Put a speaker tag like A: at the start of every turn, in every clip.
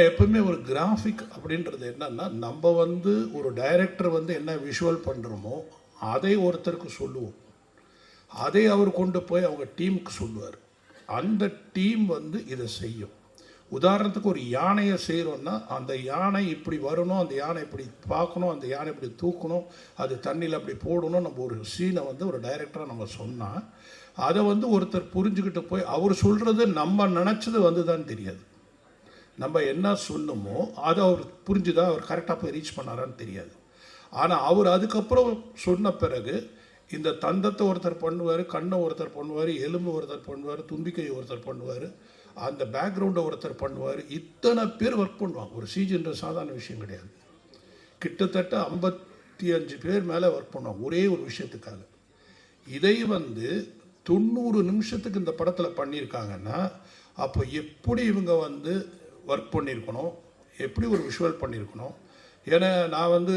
A: ஏன்னா எப்பவுமே ஒரு கிராஃபிக் அப்படின்றது என்னன்னா, நம்ம வந்து ஒரு டைரக்டர் வந்து என்ன விஷுவல் பண்ணுறோமோ அதை ஒருத்தருக்கு சொல்லுவோம், அதை அவர் கொண்டு போய் அவங்க டீமுக்கு சொல்லுவார். அந்த டீம் வந்து இதை செய்யும். உதாரணத்துக்கு ஒரு யானையை செய்கிறோன்னா, அந்த யானை இப்படி வரணும், அந்த யானை இப்படி பார்க்கணும், அந்த யானை இப்படி தூக்கணும், அது தண்ணியில் அப்படி போடணும். நம்ம ஒரு சீனை வந்து ஒரு டைரக்டராக நம்ம சொன்னால் அதை வந்து ஒருத்தர் புரிஞ்சுக்கிட்டு போய் அவர் சொல்கிறது நம்ம நினச்சது வந்து தான் தெரியாது. நம்ம என்ன சொன்னோமோ அதை அவர் புரிஞ்சுதா, அவர் கரெக்டாக போய் ரீச் பண்ணாரான்னு தெரியாது. ஆனால் அவர் அதுக்கப்புறம் சொன்ன பிறகு இந்த தந்தத்தை ஒருத்தர் பண்ணுவார், கண்ணை ஒருத்தர் பண்ணுவார், எலும்பு ஒருத்தர் பண்ணுவார், தும்பிக்கை ஒருத்தர் பண்ணுவார், அந்த பேக்ரவுண்டை ஒருத்தர் பண்ணுவார். இத்தனை பேர் ஒர்க் பண்ணுவாங்க. ஒரு சிஜின்ற சாதாரண விஷயம் கிடையாது. கிட்டத்தட்ட 55 பேர் மேலே ஒர்க் பண்ணுவாங்க ஒரே ஒரு விஷயத்துக்காக. இதை வந்து 90 நிமிஷத்துக்கு இந்த படத்தில் பண்ணியிருக்காங்கன்னா, அப்போ எப்படி இவங்க வந்து ஒர்க் பண்ணியிருக்கணும், எப்படி ஒரு விஷுவல் பண்ணியிருக்கணும். ஏன்னா நான் வந்து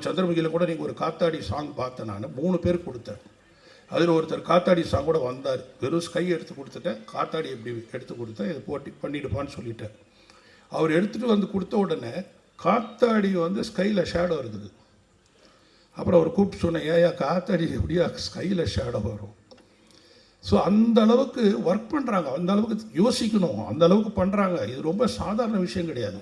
A: சந்திரமுகியில் கூட நீங்கள் ஒரு காத்தாடி சாங் பார்த்தேன். நான் 3 பேர் கொடுத்தேன். அதில் ஒருத்தர் காத்தாடி சாங் கூட வந்தார். வெறும் ஸ்கை எடுத்து கொடுத்துட்டேன், காத்தாடி எப்படி எடுத்து கொடுத்தேன், இதை போட்டி பண்ணிடுப்பான்னு சொல்லிட்டேன். அவர் எடுத்துகிட்டு வந்து கொடுத்த உடனே காத்தாடி வந்து ஸ்கையில் ஷேடோ இருக்குது. அப்புறம் அவர் கூப்பிட்டு சொன்னேன், ஏயா காத்தாடி எப்படியா ஸ்கையில் ஷேடோ வரும்? ஸோ அந்த அளவுக்கு ஒர்க் பண்ணுறாங்க, அந்த அளவுக்கு யோசிக்கணும், அந்த அளவுக்கு பண்ணுறாங்க. இது ரொம்ப சாதாரண விஷயம் கிடையாது.